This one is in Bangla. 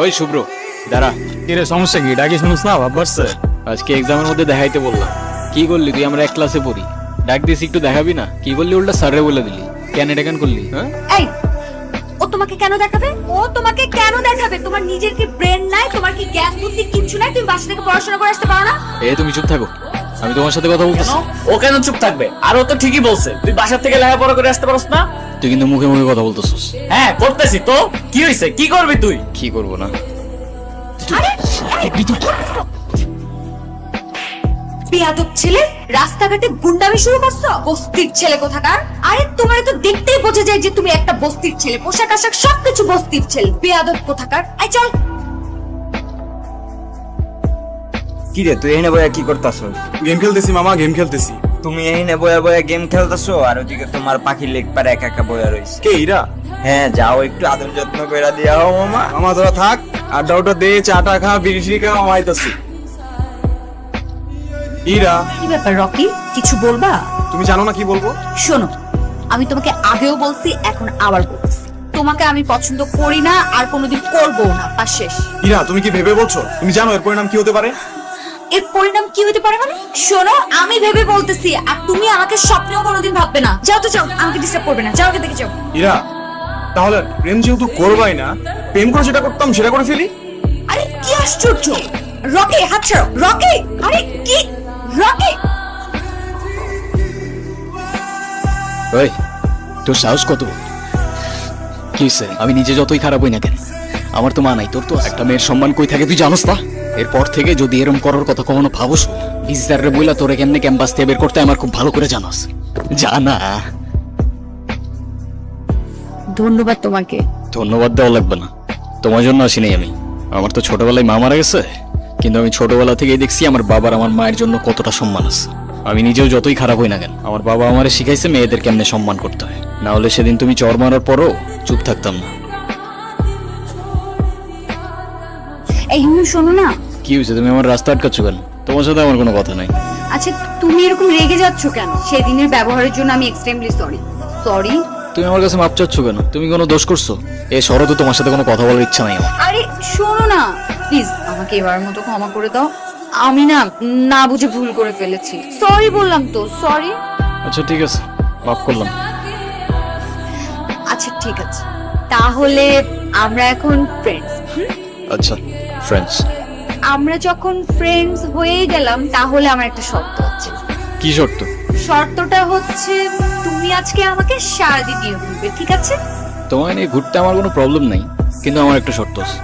ওই শুভ্র দাঁড়া। কিরে সমস্যা কি? ডাকি শুনুস না ভাব বাড়ছে। আজকে এক্সামের মধ্যে দেখাইতে বললাম। কি করলি তুই? আমরা এক ক্লাসে পড়ি, ডাক দিস একটু দেখাবি না? কি করলি? উল্টা স্যারে বলে দিলি। কেন এটা কেন করলি? হ্যাঁ এই, ও তোমাকে কেন দেখাবে? ও তোমাকে কেন দেখাবে? তোমার নিজের কি ব্রেন নাই? তোমার কি জ্ঞান বুদ্ধি কিচ্ছু নাই? তুমি বাসা থেকে পড়াশোনা করে আসতে পারো না? তুমি চুপ থাকো, আমি তোমার সাথে কথা বলতেছি। ও কেন চুপ থাকবে? আর ও তো ঠিকই বলছে, তুই বাসা থেকে লেখাপড়া করে আসতে পারছ না। তুই কিন্তু মুখে মুখে কথা বলতেছিস। হ্যাঁ করতেছি তো, কি হয়েছে? কি করবি তুই? কি করবো না? বেয়াদব ছেলে, রাস্তাঘাটে গুন্ডামি শুরু করছো? বস্তির ছেলে কোথাকার। আরে তোমার তো দেখতেই বোঝা যায় যে তুমি একটা বস্তির ছেলে। পোশাক আশাক সবকিছু বস্তির ছেলে। বেয়াদব কোথাকার। আই চল। কি রে তুই এখানে বয়া কি করতাছস? গেম খেলতেছি মামা, গেম খেলতেছি। তুমি এখানে বয়া বয়া গেম খেলতাছো আর ওদিকে তোমার পাখি লেগ পারে একা একা বয়া রইছে। কে ইরা? হ্যাঁ যাও একটু আদর যত্ন কইরা দিয়া হও মামা। মামা তোরা থাক, আড্ডা উড্ডা দে, চাটা খা, বিড়ি টিড়ি খা, মামা আইতাছি। ইরা, কি ব্যাপার রকি, কিছু বলবা? তুমি জানো না কি বলবো? শোনো, আমি তোমাকে আগেও বলছি, এখন আবার বলছি, তোমাকে আমি পছন্দ করি না আর কোনোদিন করবো না। পাস শেষ। ইরা তুমি কি ভেবে বলছো? তুমি জানো এর পরিণাম কি হতে পারে? এর পরিণাম কি হতে পারে মানে? শোনো, আমি ভেবে বলতেছি আর তুমি আমাকে স্বপ্নেও কোনোদিন ভাববে না। যাও তো যাও, আমাকে ডিস্টার্ব করবে না, যাও, আগে দেখে যাও। ইরা, তাহলে প্রেম যেহেতু করবাই না, প্রেম করে যেটা করতাম সেটা করে ফেলি। আরে কি আশ্চর্য! রকি হাত ছাড়ো, রকি! আরে কি রকি! ওই তোর সাহস কত? কি হইছে? আমি নিজে যতই খারাপ হই না কেন, আমার তো মা নাই, তোর তো একটা মেয়ের সম্মান কই থাকে তুই জানোস না? এরপর থেকে যদি এরম করার কথা কখনো ভাবস, বিজদারে বইলা তোরে কেমনে ক্যাম্পাস থেকে বের করতে আমার খুব ভালো করে জানাস। জানা। ধন্যবাদ তোমাকে। ধন্যবাদ দেওয়া লাগবে না, তোমার জন্য আসি নাই আমি। আমার তো ছোটবেলায় মা মারা গেছে, কিন্তু আমি ছোটবেলা থেকেই দেখছি আমার বাবার আমার মায়ের জন্য কতটা সম্মান আছে। আমি নিজেও যতই খারাপ হই না কেন, আমার বাবা আমারে শিখাইছে মেয়েদের কেমনে সম্মান করতে হয়। না হলে সেদিন তুমি চর মারার পরও চুপ থাকতাম না। এই শোনো না। কি হয়েছে? তুমি আমার রাস্তা আটকাচ্ছ কেন? তোমার সাথে আমার কোনো কথা নাই। আচ্ছা তুমি এরকম রেগে যাচ্ছ কেন? সেদিনের ব্যবহারের জন্য আমি এক্সট্রিমলি সরি। সরি? তুমি আমার কাছে মাপ চাচ্ছ কেন? তুমি কোনো দোষ করছো? এই শরৎ তোমার সাথে কোনো কথা বলার ইচ্ছা নাই আমার। আরে শোনো না, প্লিজ আমাকে এবার মতো ক্ষমা করে দাও। আমি না না বুঝে ভুল করে ফেলেছি। সরি বললাম তো, সরি। আচ্ছা ঠিক আছে, মাফ করলাম। আচ্ছা ঠিক আছে, তাহলে আমরা এখন ফ্রেন্ডস। আচ্ছা ফ্রেন্ডস। আমরা যখন ফ্রেন্ডস হয়ে গেলাম, তাহলে আমার একটা শর্ত আছে। কি শর্ত? শর্তটা হচ্ছে তুমি আজকে আমাকে সারাদিন নিয়ে ঘুরবে, ঠিক আছে? তোমায় নিয়ে ঘুরতে আমার কোনো প্রবলেম নাই, কিন্তু আমার একটা শর্ত আছে।